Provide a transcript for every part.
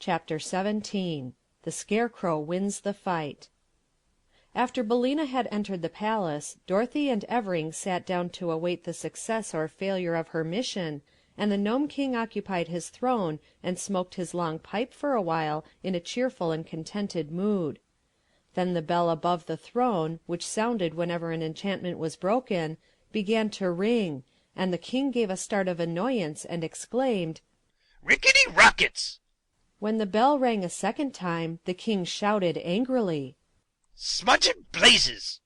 Chapter 17 The Scarecrow Wins the Fight. After Billina had entered the palace, Dorothy and Evering sat down to await the success or failure of her mission, and the Gnome King occupied his throne and smoked his long pipe for a while in a cheerful and contented mood. Then the bell above the throne, which sounded whenever an enchantment was broken, began to ring, and the king gave a start of annoyance and exclaimed, "Rickety rockets!" When the bell rang a second time, the king shouted angrily, "Smudge and blazes!"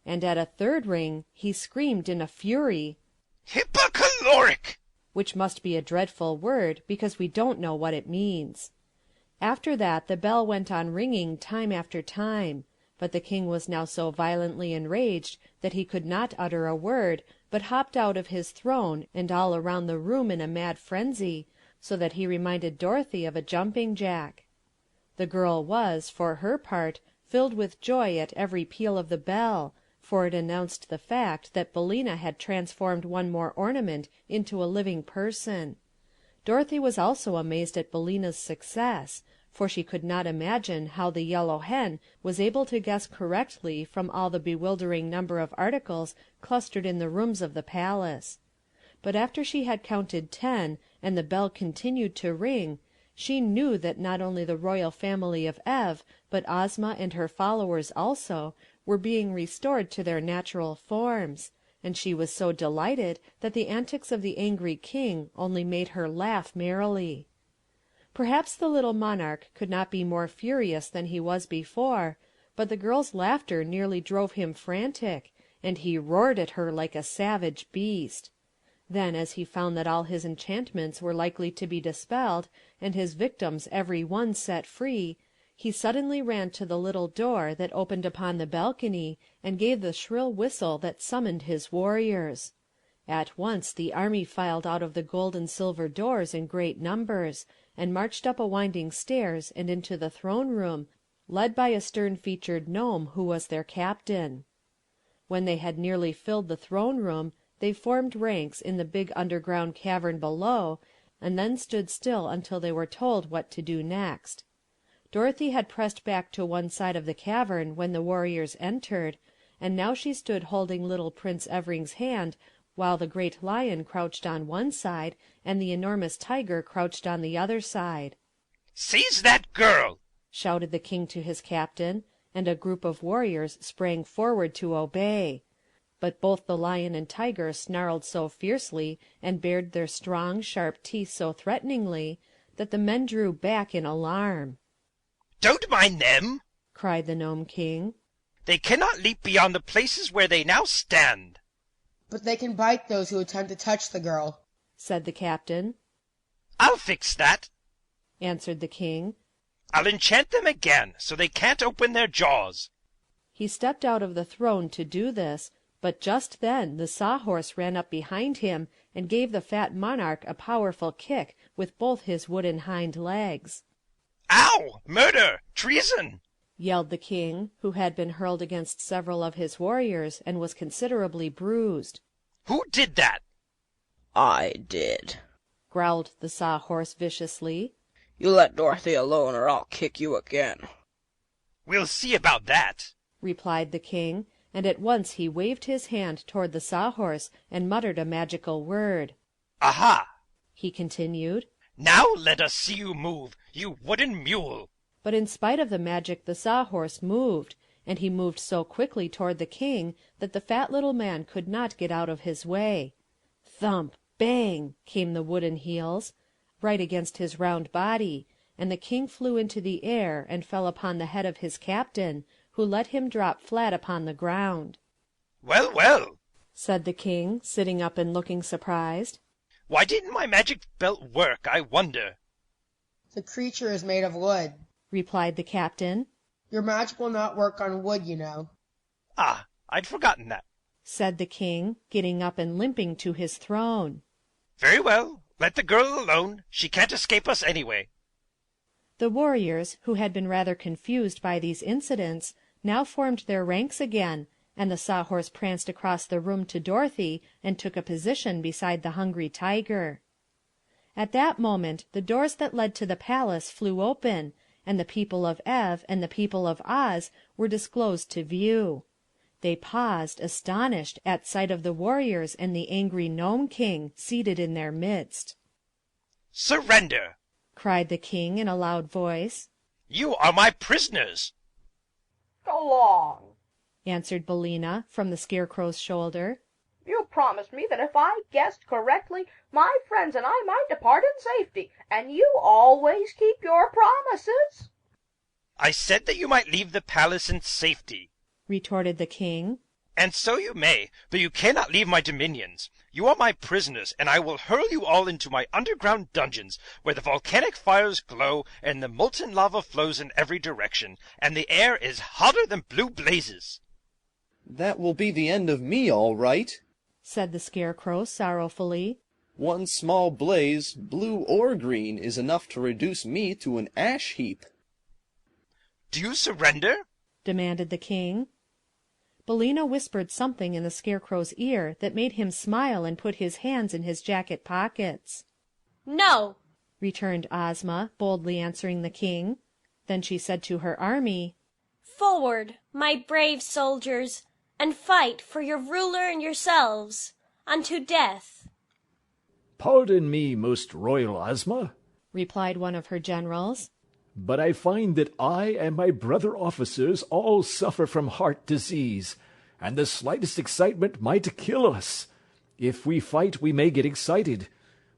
and at a third ring he screamed in a fury, "Hypocaloric!" which must be a dreadful word, because we don't know what it means. After that the bell went on ringing time after time, but the king was now so violently enraged that he could not utter a word, but hopped out of his throne and all around the room in a mad frenzy, so that he reminded Dorothy of a jumping jack. The girl was, for her part, filled with joy at every peal of the bell, for it announced the fact that Billina had transformed one more ornament into a living person. Dorothy was also amazed at Billina's success, for she could not imagine how the yellow hen was able to guess correctly from all the bewildering number of articles clustered in the rooms of the palace. But after she had counted 10 and the bell continued to ring, she knew that not only the royal family of Ev, but Ozma and her followers also, were being restored to their natural forms, and she was so delighted that the antics of the angry king only made her laugh merrily. Perhaps the little monarch could not be more furious than he was before, but the girl's laughter nearly drove him frantic, and he roared at her like a savage beast. Then, as he found that all his enchantments were likely to be dispelled, and his victims every one set free, he suddenly ran to the little door that opened upon the balcony and gave the shrill whistle that summoned his warriors. At once the army filed out of the gold and silver doors in great numbers, and marched up a winding stairs and into the throne room, led by a stern-featured gnome who was their captain. When they had nearly filled the throne room, they formed ranks in the big underground cavern below, and then stood still until they were told what to do next. Dorothy had pressed back to one side of the cavern when the warriors entered, and now she stood holding little Prince Evering's hand, while the great lion crouched on one side and the enormous tiger crouched on the other side. "Seize that girl!" shouted the king to his captain, and a group of warriors sprang forward to obey. But both the lion and tiger snarled so fiercely and bared their strong, sharp teeth so threateningly that the men drew back in alarm. "Don't mind them," cried the Gnome King. "They cannot leap beyond the places where they now stand." "But they can bite those who attempt to touch the girl," said the captain. "I'll fix that," answered the king. "I'll enchant them again so they can't open their jaws." He stepped out of the throne to do this, but just then the Sawhorse ran up behind him and gave the fat monarch a powerful kick with both his wooden hind legs. "Ow! Murder! Treason!" yelled the king, who had been hurled against several of his warriors and was considerably bruised. "Who did that?" "I did," growled the Sawhorse viciously. "You let Dorothy alone or I'll kick you again." "We'll see about that," replied the king, and at once he waved his hand toward the Sawhorse and muttered a magical word. "Aha!" he continued. "Now let us see you move, you wooden mule." But in spite of the magic the Sawhorse moved, and he moved so quickly toward the king that the fat little man could not get out of his way. Thump, bang, came the wooden heels, right against his round body, and the king flew into the air and fell upon the head of his captain, who let him drop flat upon the ground. "Well, well," said the king, sitting up and looking surprised. "Why didn't my magic belt work, I wonder?" "The creature is made of wood," replied the captain. "Your magic will not work on wood, you know." "Ah, I'd forgotten that," said the king, getting up and limping to his throne. "Very well, let the girl alone. She can't escape us anyway." The warriors, who had been rather confused by these incidents, now formed their ranks again, and the Sawhorse pranced across the room to Dorothy and took a position beside the hungry tiger. At that moment the doors that led to the palace flew open, and the people of Ev and the people of Oz were disclosed to view. They paused, astonished, at sight of the warriors and the angry Gnome King seated in their midst. "Surrender!" cried the king in a loud voice. "You are my prisoners!" Go along, answered Billina from the Scarecrow's shoulder. You promised me that if I guessed correctly, my friends and I might depart in safety, and you always keep your promises. "I said that you might leave the palace in safety," retorted the king. "and so you may, but you cannot leave my dominions. You are my prisoners, and I will hurl you all into my underground dungeons, where the volcanic fires glow, and the molten lava flows in every direction, and the air is hotter than blue blazes." "That will be the end of me, all right," said the Scarecrow sorrowfully. "One small blaze, blue or green, is enough to reduce me to an ash heap." "Do you surrender?" demanded the king. Billina whispered something in the Scarecrow's ear that made him smile and put his hands in his jacket pockets. "No," returned Ozma, boldly answering the king. Then she said to her army, "Forward, my brave soldiers, and fight for your ruler and yourselves, unto death." "Pardon me, most royal Ozma," replied one of her generals, "but I find that I and my brother officers all suffer from heart disease, and the slightest excitement might kill us. If we fight, we may get excited.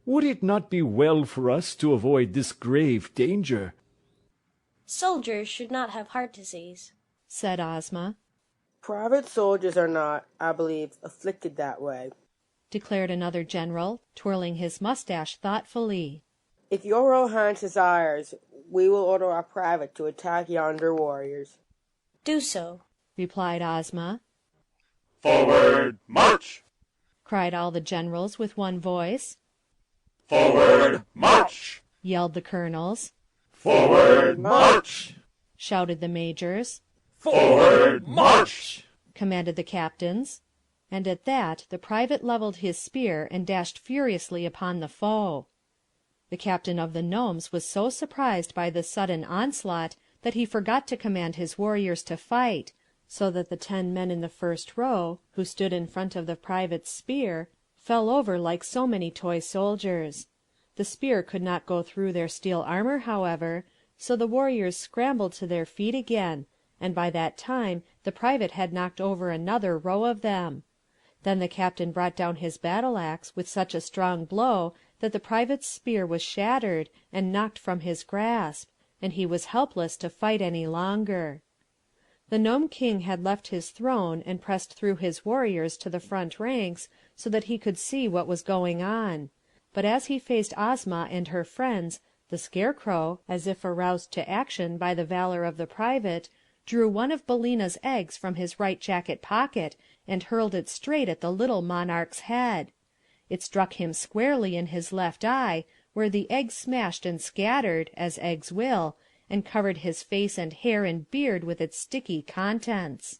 Would it not be well for us to avoid this grave danger?" "Soldiers should not have heart disease," said Ozma. Private soldiers are not, I believe, afflicted that way, declared another general, twirling his mustache thoughtfully. If your Royal Highness desires, we will order our private to attack yonder warriors. "Do so," replied Ozma. "Forward, march!" cried all the generals with one voice. "Forward, march!" yelled the colonels. "Forward, march!" shouted the majors. "Forward, march!" commanded the captains. And at that the private leveled his spear and dashed furiously upon the foe. The captain of the gnomes was so surprised by this sudden onslaught that he forgot to command his warriors to fight, so that the 10 men in the first row, who stood in front of the private's spear, fell over like so many toy soldiers. The spear could not go through their steel armor, however, so the warriors scrambled to their feet again, and by that time the private had knocked over another row of them. Then the captain brought down his battle-axe with such a strong blow that the private's spear was shattered and knocked from his grasp, and he was helpless to fight any longer. The Gnome King had left his throne and pressed through his warriors to the front ranks so that he could see what was going on. But as he faced Ozma and her friends, the Scarecrow, as if aroused to action by the valor of the private, drew one of Billina's eggs from his right jacket pocket and hurled it straight at the little monarch's head. It struck him squarely in his left eye, where the egg smashed and scattered, as eggs will, and covered his face and hair and beard with its sticky contents.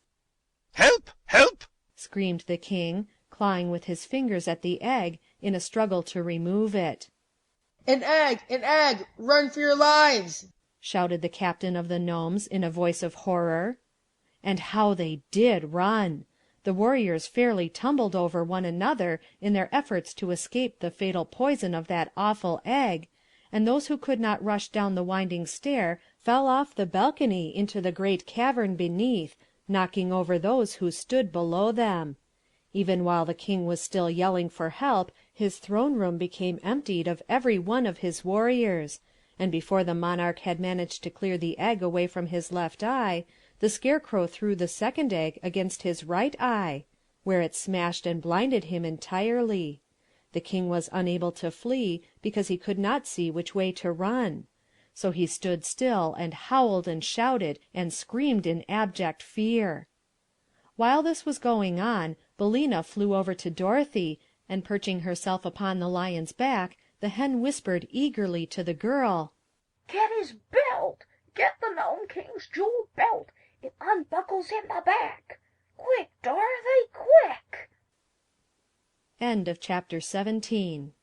"Help! Help!" screamed the king, clawing with his fingers at the egg in a struggle to remove it. An egg! An egg! Run for your lives! shouted the captain of the gnomes in a voice of horror. And how they did run! The warriors fairly tumbled over one another in their efforts to escape the fatal poison of that awful egg, and those who could not rush down the winding stair fell off the balcony into the great cavern beneath, knocking over those who stood below them. Even while the king was still yelling for help, his throne room became emptied of every one of his warriors, and before the monarch had managed to clear the egg away from his left eye, the Scarecrow threw the second egg against his right eye, where it smashed and blinded him entirely. The king was unable to flee because he could not see which way to run. So he stood still and howled and shouted and screamed in abject fear. While this was going on, Billina flew over to Dorothy, and perching herself upon the lion's back, the hen whispered eagerly to the girl, "Get his belt! Get the Gnome King's jewel belt! It unbuckles in the back! Quick, Dorothy, quick!" End of chapter 17.